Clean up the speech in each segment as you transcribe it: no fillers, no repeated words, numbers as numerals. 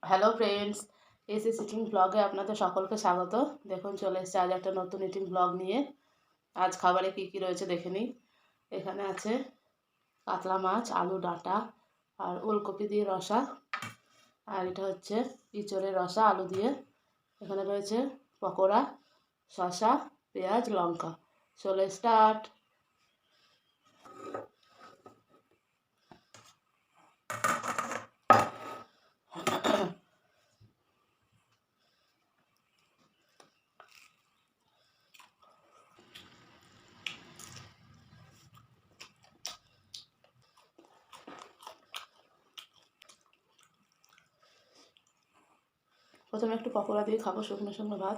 Hello friends, AC sitting ব্লগে আপনাদের সকলকে স্বাগত। দেখুন চলে এসেছে আজ একটা নতুন ইটিং ব্লগ নিয়ে। আজ খাবারে কি কি রয়েছে দেখে নিই। এখানে আছে কাতলা মাছ, আলু ডাঁটা আর ওলকপি দিয়ে রসা। আর এটা হচ্ছে ইঁচড়ের রসা আলু দিয়ে। এখানে রয়েছে পকোড়া, শসা, পেঁয়াজ, লঙ্কা। চলে স্টার্ট। প্রথমে একটু পকোড়া দিয়ে খাবো, শুকনো শুকনো ভাত।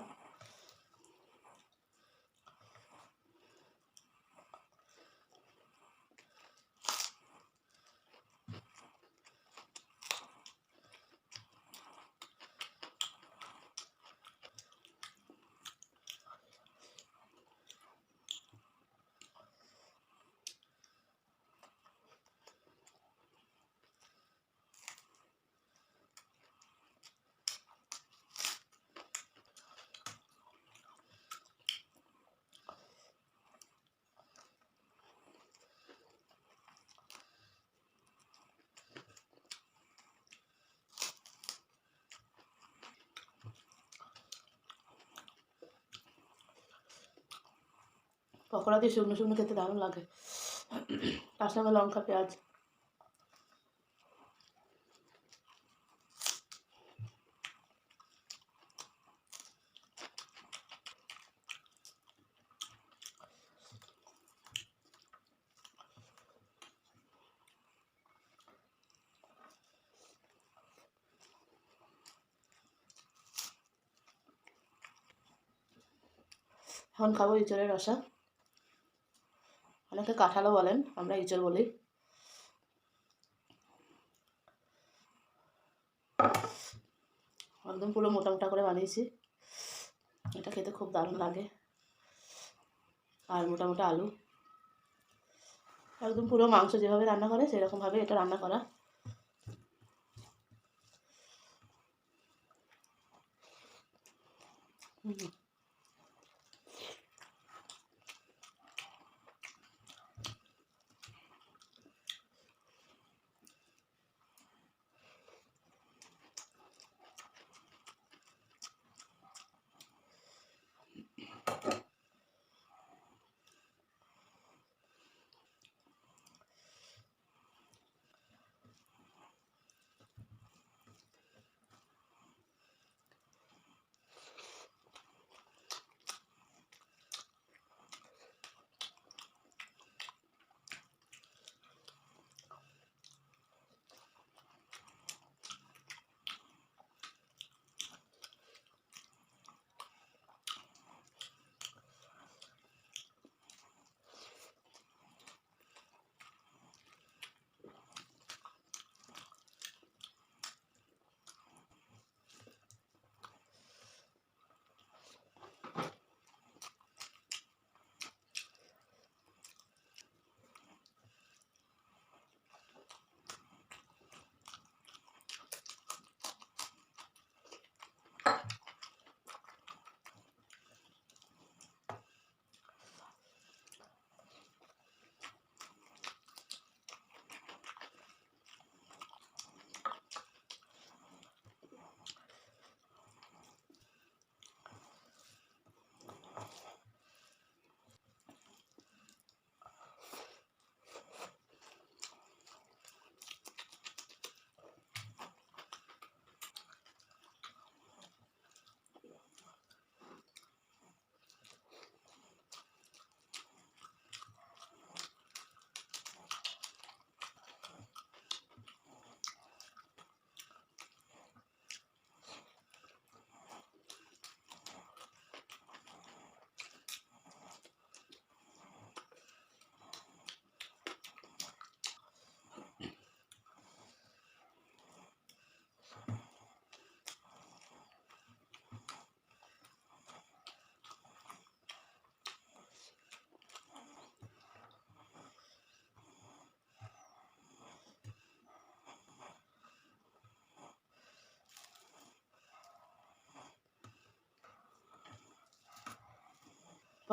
পকোড়া দিয়ে শুকনো শুকনো খেতে দারুণ লাগে, তার সঙ্গে লঙ্কা পেঁয়াজ। এখন খাবো ইঁচড়ের রসা। অনেকে কাঁঠালও বলেন, আমরা ইঁচড় বলি। একদম পুরো মোটা মোটা করে বানিয়েছি। এটা খেতে খুব দারুণ লাগে। আর মোটা মোটা আলু, একদম পুরো মাংস যেভাবে রান্না করে সেরকমভাবে এটা রান্না করা।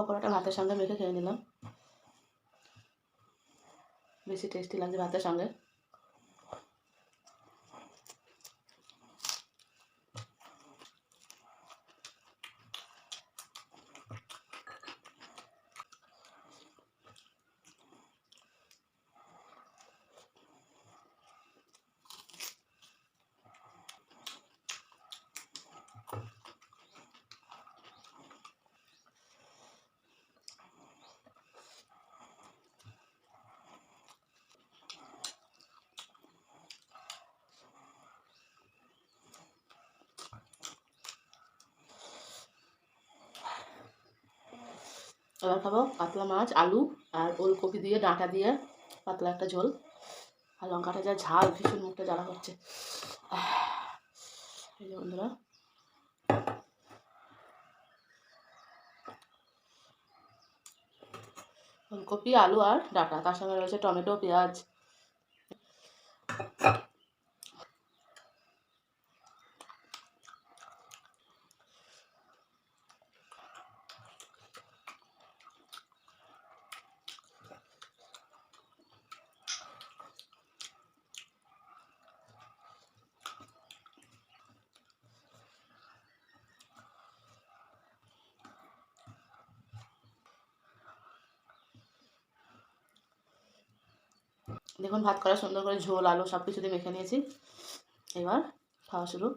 পকোড়াটা ভাতের সঙ্গে মেখে খেয়ে নিলাম, বেশি টেস্টি লাগছে ভাতের সঙ্গে। এবার খাবো কাতলা মাছ, আলু আর ওলকপি দিয়ে ডাঁটা দিয়ে পাতলা একটা ঝোল, আর লঙ্কাটা যা ঝাল, ভীষণ মুখটা জ্বালা করছে। এই যে বন্ধুরা, ফুলকপি, আলু আর ডাঁটা, তার সঙ্গে রয়েছে টমেটো, পেঁয়াজ। দেখুন ভাত করা সুন্দর করে ঝোল, আলু সব কিছু দিয়ে মেখে নিয়েছি। এবার খাওয়া শুরু।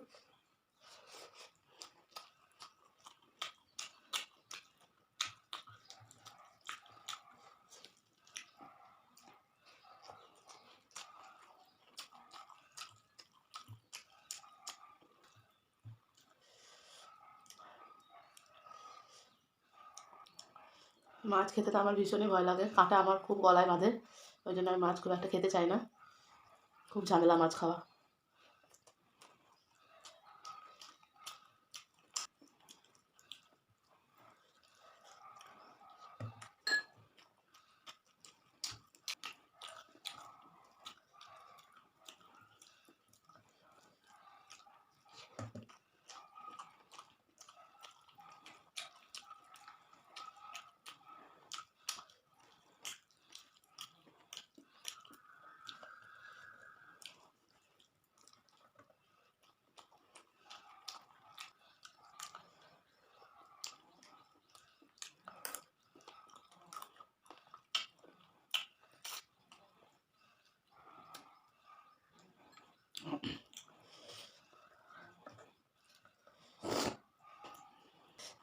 মাছ খেতে তো আমার ভীষণই ভয় লাগে, কাঁটা আমার খুব গলায় বাঁধে, ওই জন্য আমি মাছ খুব একটা খেতে চাই না, খুব ঝামেলা মাছ খাওয়া।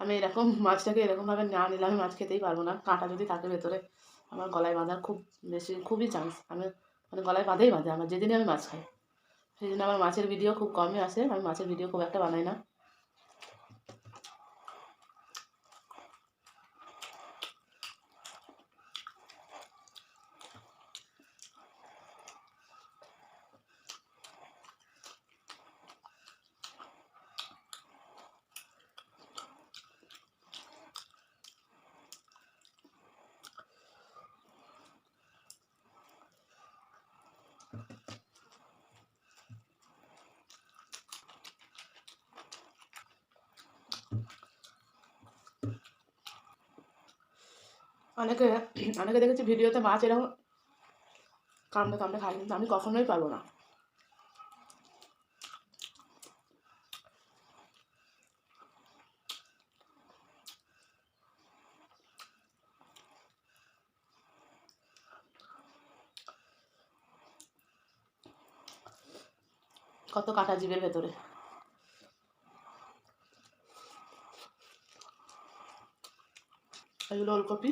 আমি এরকম মাছটাকে এরকমভাবে না নিলে আমি মাছ খেতেই পারবো না, কাঁটা যদি থাকে ভেতরে আমার গলায় বাঁধার খুবই চান্স, আমি মানে গলায় বাঁধে আমার যেদিনই আমি মাছ খাই, সেই জন্য আমার মাছের ভিডিও খুব কমই আসে, আমি মাছের ভিডিও খুব একটা বানাই না। অনেকে অনেকে দেখেছি ভিডিওতে মাছ এরকম কামড়ে কামড়ে খায়, কিন্তু আমি কখনোই পারবো না। কত কাঁটা জীবের ভেতরে। এগুলো ওলকপি,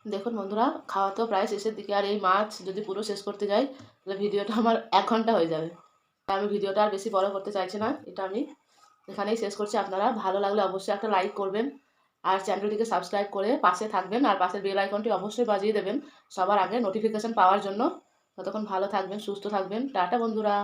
দেখুন বন্ধুরা, খাওয়া তো প্রায় শেষের দিকে, আর এই মাছ যদি পুরো শেষ করতে যাই তাহলে ভিডিওটা আমার 1 ঘন্টা হয়ে যাবে। তাই আমি ভিডিওটা আর বেশি বড় করতে চাইছি না, এটা আমি এখানেই শেষ করছি। আপনারা ভালো লাগলে অবশ্যই একটা লাইক করবেন আর চ্যানেলটিকে সাবস্ক্রাইব করে পাশে থাকবেন, আর পাশের বেল আইকনটি অবশ্যই বাজিয়ে দেবেন সবার আগে নোটিফিকেশন পাওয়ার জন্য। ততক্ষণ ভালো থাকবেন, সুস্থ থাকবেন। টাটা বন্ধুরা।